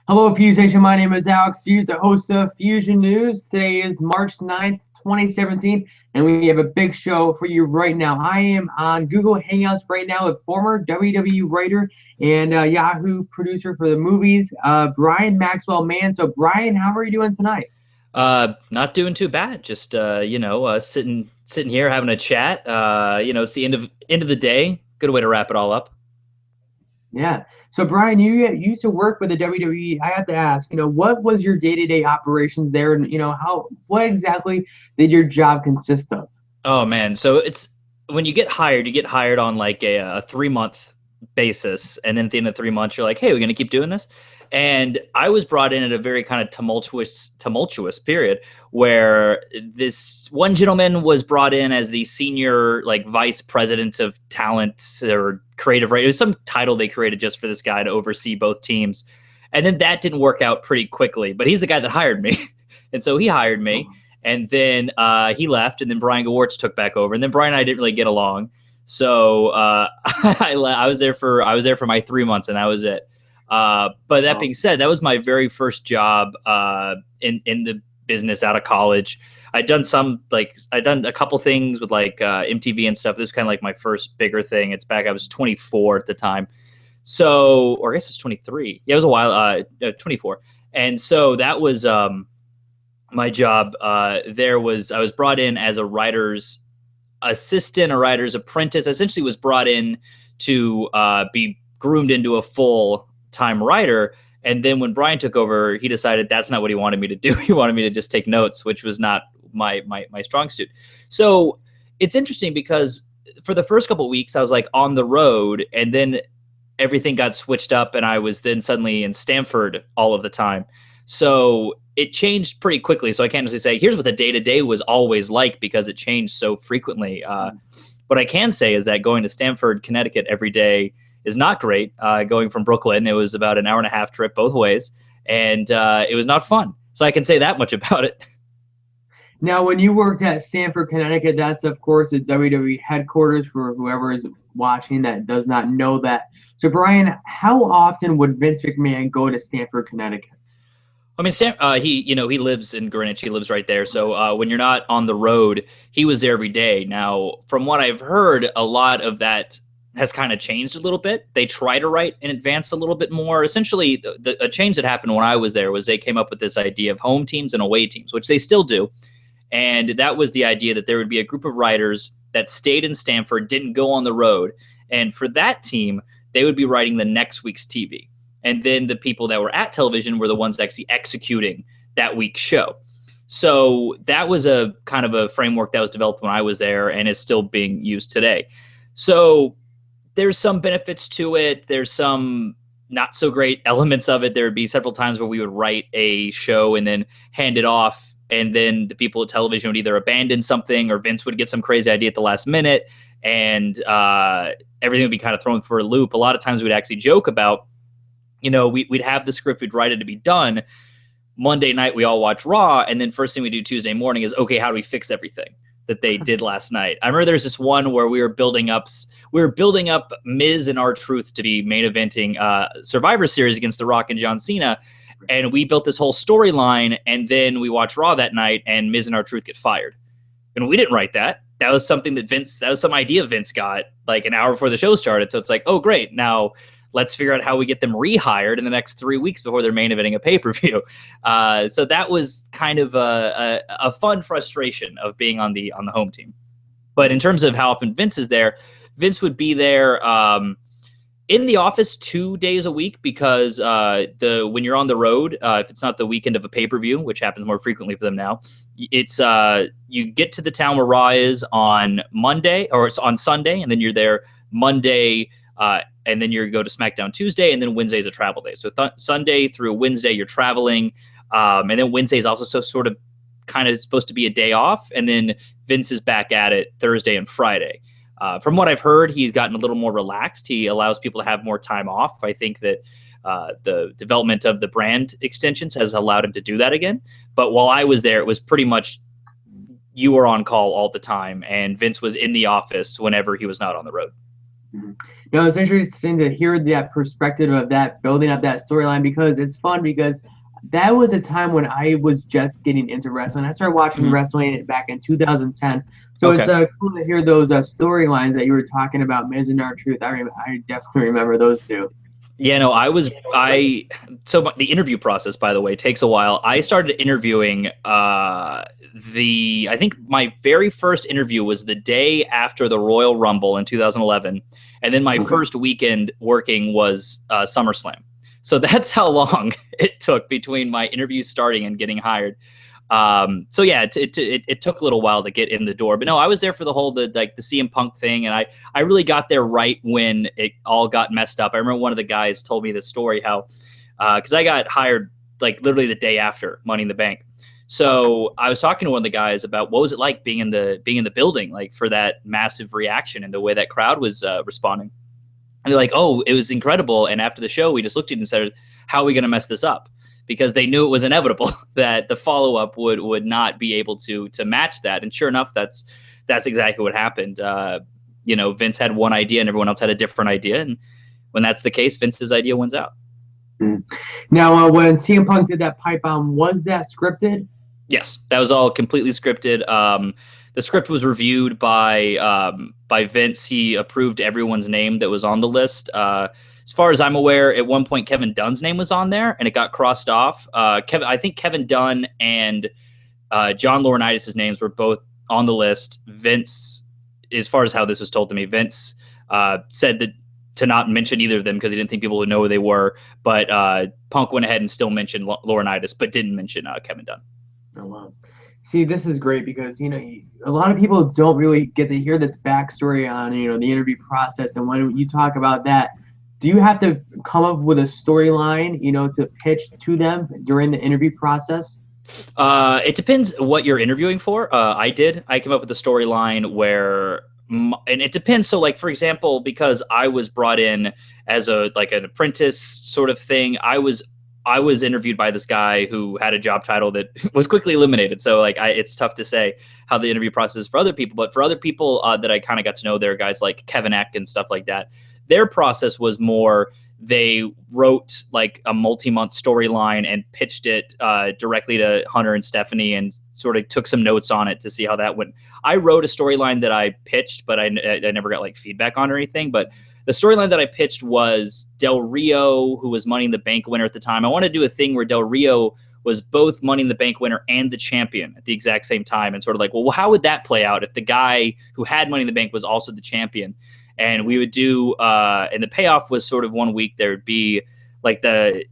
Hello, Feuzion. My name is Alex Fuse, the host of Fusion News. Today is March 9th, 2017, and we have a big show for you right now. I am on Google Hangouts right now with former WWE writer and Yahoo producer for the movies, Brian Maxwell Mann. So, Brian, how are you doing tonight? Not doing too bad. Just sitting here having a chat. It's the end of the day. Good way to wrap it all up. Yeah. So, Brian, you used to work with the WWE. I have to ask, what was your day-to-day operations there, and what exactly did your job consist of? Oh man, so it's when you get hired on like a 3 month basis, and then at the end of 3 months, you're like, hey, we're gonna keep doing this. And I was brought in at a very kind of tumultuous period where this one gentleman was brought in as the senior like vice president of talent or creative, right? It was some title they created just for this guy to oversee both teams. And then that didn't work out pretty quickly, but he's the guy that hired me. And so he hired me. And then he left, and then Brian Gewartz took back over, and then Brian and I didn't really get along. So I was there for my 3 months, and that was it. But that being said, that was my very first job in the business out of college. I'd done a couple things with like MTV and stuff. This was kind of like my first bigger thing. It's back. I was 24 at the time, so or I guess it's 23. Yeah, it was a while. 24, and so that was my job. I was brought in as a writer's assistant, a writer's apprentice. Essentially, was brought in to be groomed into a full-time writer. And then when Brian took over, he decided that's not what he wanted me to do. He wanted me to just take notes, which was not my strong suit. So it's interesting because for the first couple of weeks, I was like on the road, and then everything got switched up, and I was then suddenly in Stamford all of the time. So it changed pretty quickly. So I can't just say, here's what the day-to-day was always like, because it changed so frequently. What I can say is that going to Stamford, Connecticut every day is not great. Going from Brooklyn, it was about an hour-and-a-half trip both ways, and it was not fun. So I can say that much about it. Now, when you worked at Stamford, Connecticut, that's, of course, the WWE headquarters for whoever is watching that does not know that. So, Brian, how often would Vince McMahon go to Stamford, Connecticut? I mean, he lives in Greenwich. He lives right there. So when you're not on the road, he was there every day. Now, from what I've heard, a lot of that has kind of changed a little bit. They try to write in advance a little bit more. Essentially, a change that happened when I was there was they came up with this idea of home teams and away teams, which they still do. And that was the idea that there would be a group of writers that stayed in Stamford, didn't go on the road. And for that team, they would be writing the next week's TV. And then the people that were at television were the ones actually executing that week's show. So that was a kind of a framework that was developed when I was there and is still being used today. So there's some benefits to it. There's some not so great elements of it. There would be several times where we would write a show and then hand it off, and then the people at television would either abandon something or Vince would get some crazy idea at the last minute, and everything would be kind of thrown for a loop. A lot of times we'd actually joke about, we'd have the script, we'd write it to be done. Monday night, we all watch Raw, and then first thing we do Tuesday morning is, okay, how do we fix everything that they did last night? I remember there's this one where we were building up Miz and R-Truth to be main eventing Survivor Series against The Rock and John Cena, and we built this whole storyline, and then we watch Raw that night, and Miz and R-Truth get fired. And we didn't write that. That was something that was some idea Vince got like an hour before the show started. So it's like, oh, great, now let's figure out how we get them rehired in the next 3 weeks before they're main eventing a pay-per-view. So that was kind of a fun frustration of being on the home team. But in terms of how often Vince is there, Vince would be there in the office 2 days a week, because when you're on the road, if it's not the weekend of a pay-per-view, which happens more frequently for them now, it's you get to the town where Raw is on Monday, or it's on Sunday, and then you're there Monday, and then you go to SmackDown Tuesday, and then Wednesday is a travel day. So Sunday through Wednesday, you're traveling, and then Wednesday is also sort of kind of supposed to be a day off, and then Vince is back at it Thursday and Friday. From what I've heard, he's gotten a little more relaxed. He allows people to have more time off. I think that the development of the brand extensions has allowed him to do that again. But while I was there, it was pretty much you were on call all the time, and Vince was in the office whenever he was not on the road. Mhm. No, it's interesting to hear that perspective of that building up that storyline because it's fun because that was a time when I was just getting into wrestling. I started watching Mhm. wrestling back in 2010. So it's Okay. cool to hear those storylines that you were talking about, Miz and R-Truth. I definitely remember those two. Yeah, no, the interview process, by the way, takes a while. I started interviewing I think my very first interview was the day after the Royal Rumble in 2011, and then my Okay. first weekend working was SummerSlam. So that's how long it took between my interviews starting and getting hired. So yeah, it took a little while to get in the door, but no, I was there for the whole the CM Punk thing, and I really got there right when it all got messed up. I remember one of the guys told me this story how because I got hired like literally the day after Money in the Bank. So I was talking to one of the guys about what was it like being in the building, like for that massive reaction and the way that crowd was responding. And they're like, "Oh, it was incredible." And after the show, we just looked at it and said, "How are we going to mess this up?" Because they knew it was inevitable that the follow up would not be able to match that. And sure enough, that's exactly what happened. Vince had one idea and everyone else had a different idea, and when that's the case, Vince's idea wins out. Mm. Now, when CM Punk did that pipe bomb, was that scripted? Yes, that was all completely scripted. The script was reviewed by Vince. He approved everyone's name that was on the list. As far as I'm aware, at one point Kevin Dunn's name was on there, and it got crossed off. I think Kevin Dunn and John Laurinaitis' names were both on the list. Vince, as far as how this was told to me, Vince said that to not mention either of them because he didn't think people would know who they were. But Punk went ahead and still mentioned Laurinaitis, but didn't mention Kevin Dunn. Oh, wow. See, this is great because, a lot of people don't really get to hear this backstory on, the interview process. And when you talk about that, do you have to come up with a storyline, to pitch to them during the interview process? It depends what you're interviewing for. I came up with a storyline where, and it depends. So, like for example, because I was brought in as an apprentice sort of thing, I was interviewed by this guy who had a job title that was quickly eliminated. So it's tough to say how the interview process is for other people, but for other people that I kind of got to know, there are guys like Kevin Eck and stuff like that. Their process was more, they wrote like a multi-month storyline and pitched it directly to Hunter and Stephanie and sort of took some notes on it to see how that went. I wrote a storyline that I pitched, but I never got like feedback on or anything. But the storyline that I pitched was Del Rio, who was Money in the Bank winner at the time. I wanted to do a thing where Del Rio was both Money in the Bank winner and the champion at the exact same time, and sort of like, well, how would that play out if the guy who had Money in the Bank was also the champion? And we would do, and the payoff was sort of one week there would be like this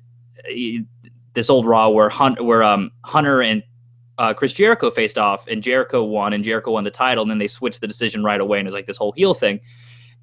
old Raw where Hunter and Chris Jericho faced off, and Jericho won the title, and then they switched the decision right away, and it was like this whole heel thing.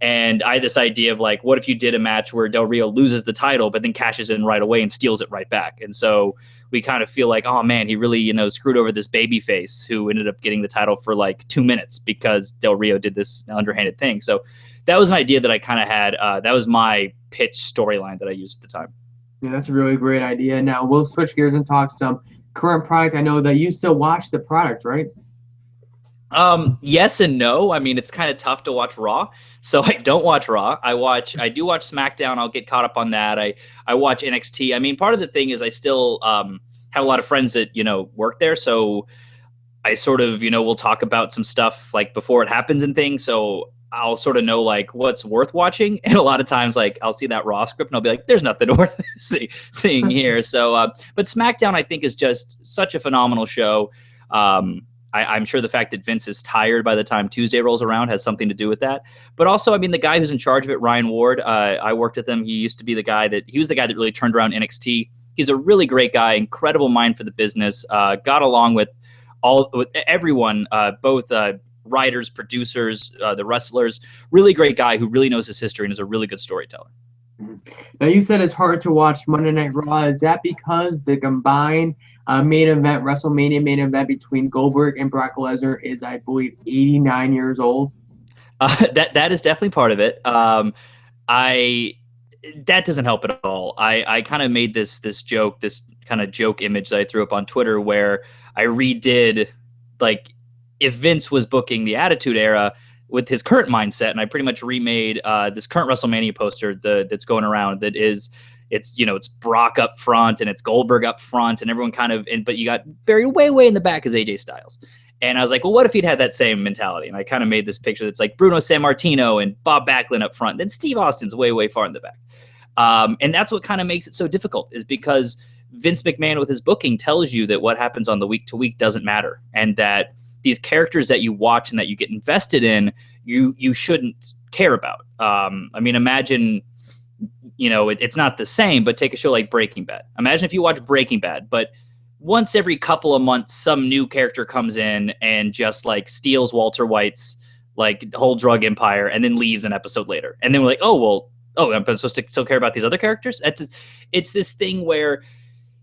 And I had this idea of like, what if you did a match where Del Rio loses the title, but then cashes in right away and steals it right back? And so we kind of feel like, oh man, he really, screwed over this babyface who ended up getting the title for like 2 minutes because Del Rio did this underhanded thing. So that was an idea that I kind of had. That was my pitch storyline that I used at the time. Yeah, that's a really great idea. Now we'll switch gears and talk some current product. I know that you still watch the product, right? Yes and no. I mean, it's kind of tough to watch Raw, so I don't watch Raw. I do watch SmackDown. I'll get caught up on that. I watch NXT. I mean, part of the thing is I still have a lot of friends that work there, so I sort of we'll talk about some stuff like before it happens and things. So I'll sort of know like what's worth watching, and a lot of times like I'll see that Raw script and I'll be like, "There's nothing worth seeing here." So, but SmackDown I think is just such a phenomenal show. I'm sure the fact that Vince is tired by the time Tuesday rolls around has something to do with that. But also, I mean, the guy who's in charge of it, Ryan Ward, I worked with him. He was the guy that really turned around NXT. He's a really great guy, incredible mind for the business. Got along with everyone, both writers, producers, the wrestlers. Really great guy who really knows his history and is a really good storyteller. Now you said it's hard to watch Monday Night Raw. Is that because the combined main event, WrestleMania main event between Goldberg and Brock Lesnar is, I believe, 89 years old? That is definitely part of it. That doesn't help at all. I kind of made this joke, this kind of joke image that I threw up on Twitter where I redid like if Vince was booking the Attitude Era, with his current mindset, and I pretty much remade this current WrestleMania poster that's going around. It's Brock up front and it's Goldberg up front, and everyone but you got buried way in the back is AJ Styles. And I was like, well, what if he'd had that same mentality? And I kind of made this picture that's like Bruno Sammartino and Bob Backlund up front, then Steve Austin's way far in the back. And that's what kind of makes it so difficult, is because Vince McMahon with his booking tells you that what happens on the week to week doesn't matter, and that these characters that you watch and that you get invested in, you shouldn't care about. I mean, imagine, it's not the same, but take a show like Breaking Bad. Imagine if you watch Breaking Bad, but once every couple of months, some new character comes in and just like steals Walter White's like whole drug empire and then leaves an episode later. And then we're like, I'm supposed to still care about these other characters? It's this thing where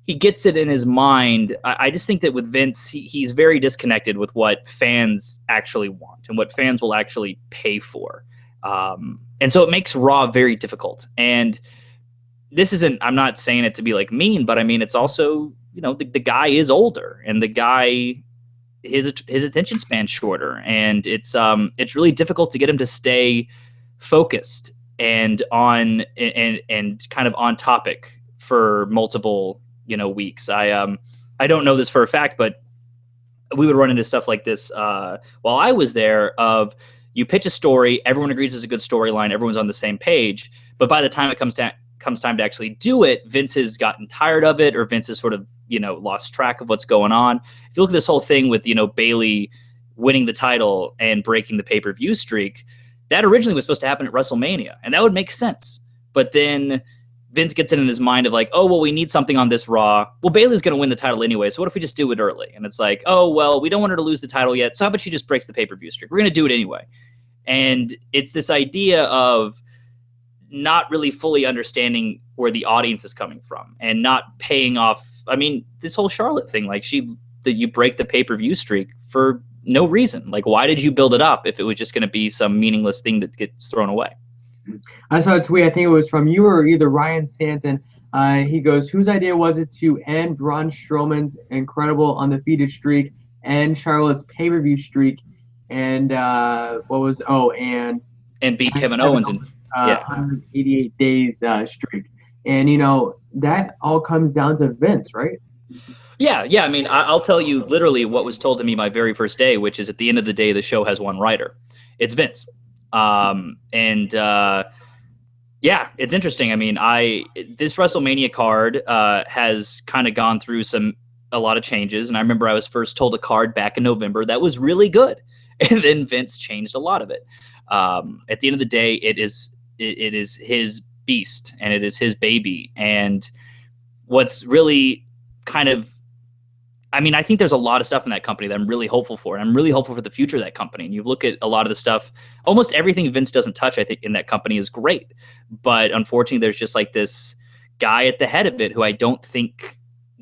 he gets it in his mind. I just think that with Vince, he's very disconnected with what fans actually want and what fans will actually pay for. And so it makes Raw very difficult. And I'm not saying it to be like mean, but I mean, it's also, the guy is older, and the guy, his attention span's shorter, and it's really difficult to get him to stay focused and on and kind of on topic for multiple weeks. I don't know this for a fact, but we would run into stuff like this while I was there. Of you pitch a story, everyone agrees it's a good storyline, everyone's on the same page, but by the time it comes time to actually do it, Vince has gotten tired of it, or Vince has sort of lost track of what's going on. If you look at this whole thing with Bayley winning the title and breaking the pay-per-view streak, that originally was supposed to happen at WrestleMania, and that would make sense. But then Vince gets it in his mind of like, oh, well, we need something on this Raw. Well, Bayley's going to win the title anyway, so what if we just do it early? And it's like, oh, well, we don't want her to lose the title yet, so how about she just breaks the pay-per-view streak? We're going to do it anyway. And it's this idea of not really fully understanding where the audience is coming from and not paying off. I mean, this whole Charlotte thing, like you break the pay-per-view streak for no reason. Like, why did you build it up if it was just going to be some meaningless thing that gets thrown away? I saw a tweet, I think it was from you or either Ryan Stanton. He goes, whose idea was it to end Braun Strowman's incredible undefeated streak and Charlotte's pay-per-view streak, and and beat Kevin Owens in 188 days streak. And, that all comes down to Vince, right? Yeah. I mean, I'll tell you literally what was told to me my very first day, which is at the end of the day, the show has one writer. It's Vince. It's interesting. I mean, this WrestleMania card has kind of gone through a lot of changes. And I remember I was first told a card back in November that was really good. And then Vince changed a lot of it. At the end of the day, it is his beast, and it is his baby. And what's really kind of, I mean, I think there's a lot of stuff in that company that I'm really hopeful for. And I'm really hopeful for the future of that company. And you look at a lot of the stuff, almost everything Vince doesn't touch, I think, in that company is great. But unfortunately, there's just like this guy at the head of it who I don't think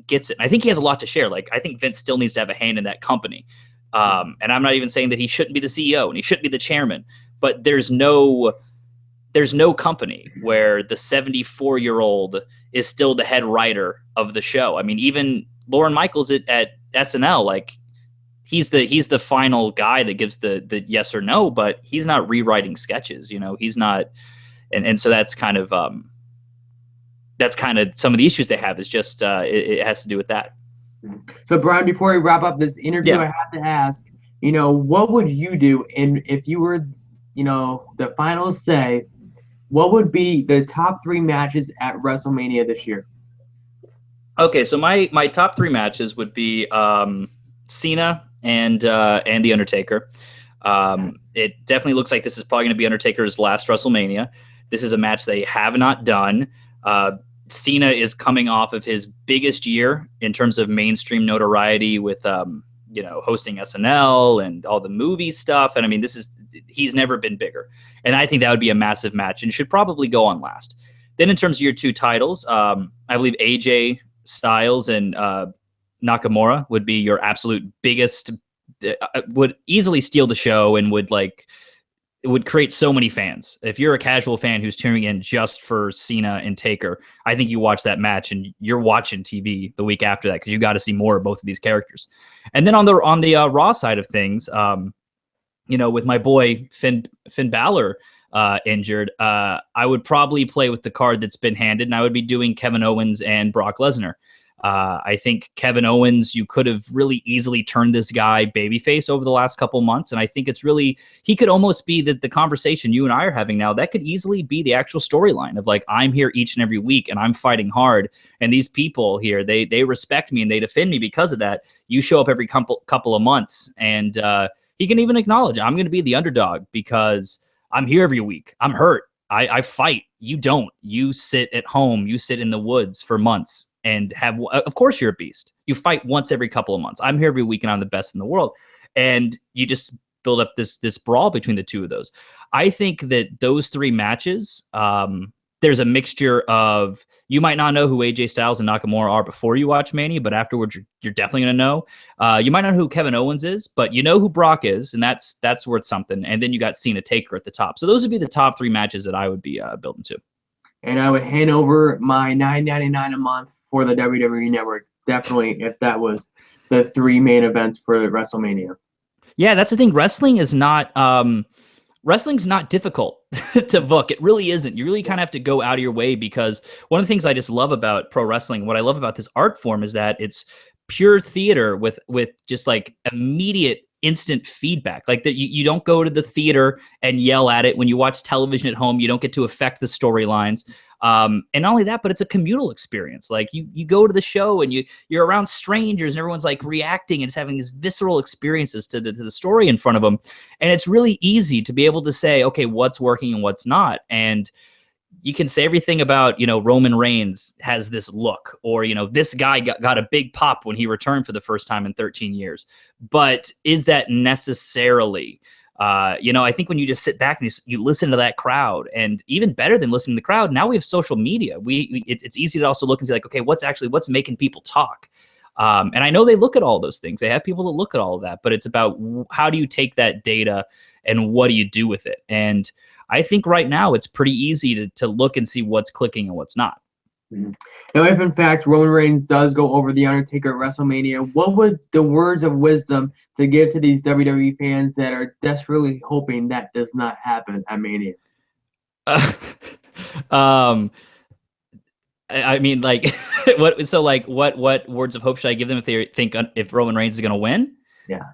gets it. And I think he has a lot to share. Like, I think Vince still needs to have a hand in that company. And I'm not even saying that he shouldn't be the CEO and he shouldn't be the chairman, but there's no company where the 74-year-old is still the head writer of the show. I mean, even Lorne Michaels at SNL, like he's the final guy that gives the yes or no, but he's not rewriting sketches, he's not. And so that's kind of some of the issues they have is just, it has to do with that. So Brian, before we wrap up this interview, I have to ask, what would you do if you were, the final say, what would be the top 3 matches at WrestleMania this year? Okay, so my top 3 matches would be Cena and The Undertaker. It definitely looks like this is probably going to be Undertaker's last WrestleMania. This is a match they have not done. Cena is coming off of his biggest year in terms of mainstream notoriety with hosting SNL and all the movie stuff. And I mean, he's never been bigger. And I think that would be a massive match and should probably go on last. Then in terms of your 2 titles, I believe AJ Styles and Nakamura would be your absolute biggest, would easily steal the show and it would create so many fans. If you're a casual fan who's tuning in just for Cena and Taker, I think you watch that match and you're watching TV the week after that because you got to see more of both of these characters. And then on the Raw side of things, with my boy Finn Balor injured, I would probably play with the card that's been handed, and I would be doing Kevin Owens and Brock Lesnar. I think Kevin Owens, you could have really easily turned this guy babyface over the last couple months, and I think he could almost be the conversation you and I are having now. That could easily be the actual storyline of like, I'm here each and every week, and I'm fighting hard, and these people here, they respect me and they defend me because of that. You show up every couple of months, and he can even acknowledge, I'm going to be the underdog because I'm here every week. I'm hurt. I fight. You don't. You sit at home. You sit in the woods for months and of course you're a beast. You fight once every couple of months. I'm here every week and I'm the best in the world. And you just build up this brawl between the two of those. I think that those three matches, there's a mixture of, you might not know who AJ Styles and Nakamura are before you watch Mania, but afterwards you're definitely going to know. You might not know who Kevin Owens is, but you know who Brock is, and that's worth something. And then you got Cena Taker at the top. So those would be the top three matches that I would be building to. And I would hand over my $9.99 a month for the WWE Network, definitely, if that was the three main events for WrestleMania. Yeah, that's the thing. Wrestling's not difficult to book. It really isn't. You really kind of have to go out of your way, because one of the things I just love about pro wrestling, what I love about this art form, is that it's pure theater with just like immediate instant feedback. Like that, you don't go to the theater and yell at it. When you watch television at home, you don't get to affect the storylines. And not only that, but it's a communal experience. Like you go to the show and you're around strangers and everyone's like reacting and just having these visceral experiences to the story in front of them. And it's really easy to be able to say, okay, what's working and what's not. And you can say everything about, Roman Reigns has this look, or, this guy got a big pop when he returned for the first time in 13 years. But is that necessarily, I think when you just sit back and you listen to that crowd, and even better than listening to the crowd, now we have social media. It's easy to also look and see like, okay, what's making people talk? And I know they look at all those things. They have people that look at all of that, but it's about how do you take that data and what do you do with it? And I think right now it's pretty easy to look and see what's clicking and what's not. Mm-hmm. Now, if in fact Roman Reigns does go over the Undertaker at WrestleMania, what would the words of wisdom to give to these WWE fans that are desperately hoping that does not happen at Mania? I mean, like, what words of hope should I give them if they think if Roman Reigns is going to win? Yeah.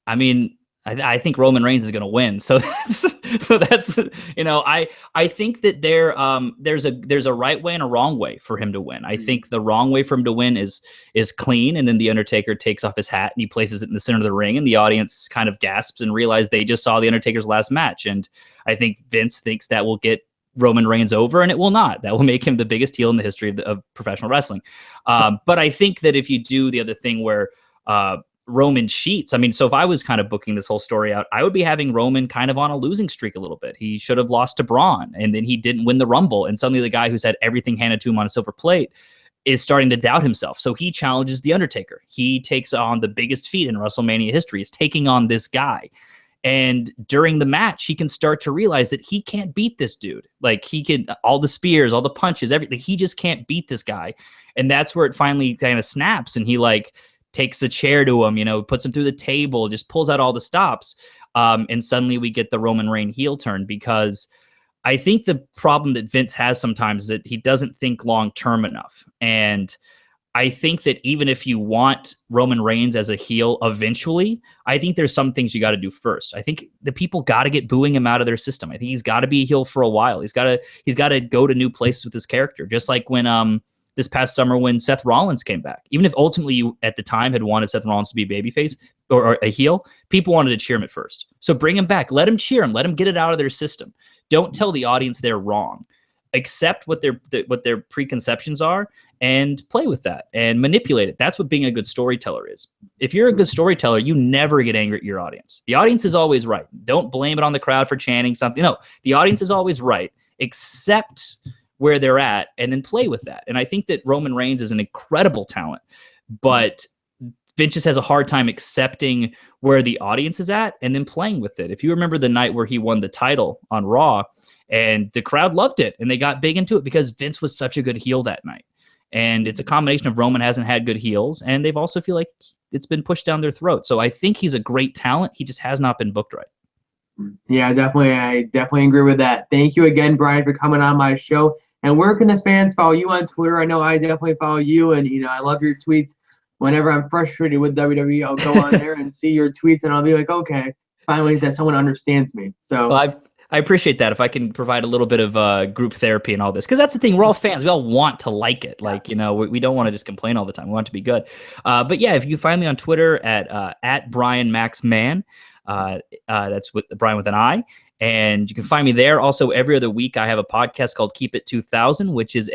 I mean, I think Roman Reigns is going to win. So that's I think that there's a right way and a wrong way for him to win. I think the wrong way for him to win is clean, and then the Undertaker takes off his hat and he places it in the center of the ring, and the audience kind of gasps and realize they just saw the Undertaker's last match. And I think Vince thinks that will get Roman Reigns over, and it will not. That will make him the biggest heel in the history of professional wrestling. But I think that if you do the other thing where Roman cheats, I mean, so if I was kind of booking this whole story out, I would be having Roman kind of on a losing streak a little bit. He should have lost to Braun, and then he didn't win the Rumble, and suddenly the guy who's had everything handed to him on a silver plate is starting to doubt himself. So he challenges the Undertaker. He takes on the biggest feat in WrestleMania history, is taking on this guy. And during the match, he can start to realize that he can't beat this dude. Like, he can, all the spears, all the punches, everything, he just can't beat this guy. And that's where it finally kind of snaps, and he like takes a chair to him, puts him through the table, just pulls out all the stops. And suddenly we get the Roman Reigns heel turn, because I think the problem that Vince has sometimes is that he doesn't think long-term enough. And I think that even if you want Roman Reigns as a heel eventually, I think there's some things you got to do first. I think the people got to get booing him out of their system. I think he's got to be a heel for a while. He's got to go to new places with his character. Just like when this past summer when Seth Rollins came back. Even if ultimately you at the time had wanted Seth Rollins to be a babyface or a heel, people wanted to cheer him at first. So bring him back. Let him cheer him. Let him get it out of their system. Don't tell the audience they're wrong. Accept what their preconceptions are and play with that and manipulate it. That's what being a good storyteller is. If you're a good storyteller, you never get angry at your audience. The audience is always right. Don't blame it on the crowd for chanting something. No, the audience is always right. Accept where they're at and then play with that. And I think that Roman Reigns is an incredible talent, but Vince just has a hard time accepting where the audience is at and then playing with it. If you remember the night where he won the title on Raw, and the crowd loved it and they got big into it because Vince was such a good heel that night. And it's a combination of Roman hasn't had good heels, and they've also feel like it's been pushed down their throat. So I think he's a great talent. He just has not been booked right. Yeah, definitely. I definitely agree with that. Thank you again, Brian, for coming on my show. And where can the fans follow you on Twitter? I know I definitely follow you, and I love your tweets. Whenever I'm frustrated with WWE, I'll go on there and see your tweets, and I'll be like, okay, finally that someone understands me. So Well, I appreciate that if I can provide a little bit of group therapy and all this, because that's the thing. We're all fans. We all want to like it. Like, we don't want to just complain all the time. We want it to be good. But yeah, if you find me on Twitter at Brian Max Mann, that's with Brian with an I. And you can find me there. Also, every other week, I have a podcast called Keep It 2000, which is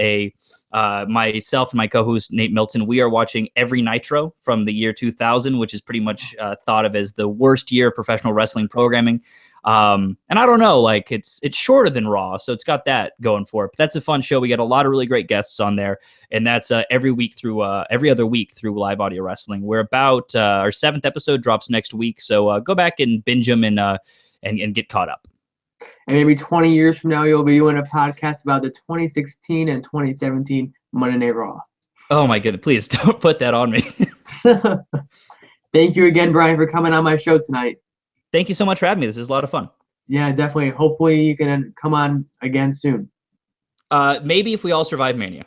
myself and my co-host Nate Milton. We are watching every Nitro from the year 2000, which is pretty much thought of as the worst year of professional wrestling programming. And I don't know, like it's shorter than Raw, so it's got that going for it. But that's a fun show. We get a lot of really great guests on there, and that's every other week through Live Audio Wrestling. We're about our 7th episode drops next week, so go back and binge them and get caught up. And maybe 20 years from now, you'll be doing a podcast about the 2016 and 2017 Monday Night Raw. Oh my goodness! Please don't put that on me. Thank you again, Brian, for coming on my show tonight. Thank you so much for having me. This is a lot of fun. Yeah, definitely. Hopefully you can come on again soon. Maybe if we all survive Mania.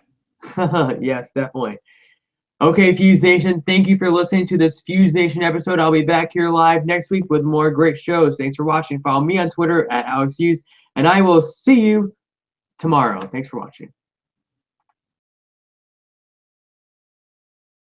Yes, definitely. Okay, Fuse Nation, thank you for listening to this Fuse Nation episode. I'll be back here live next week with more great shows. Thanks for watching. Follow me on Twitter at AlexFuse, and I will see you tomorrow. Thanks for watching.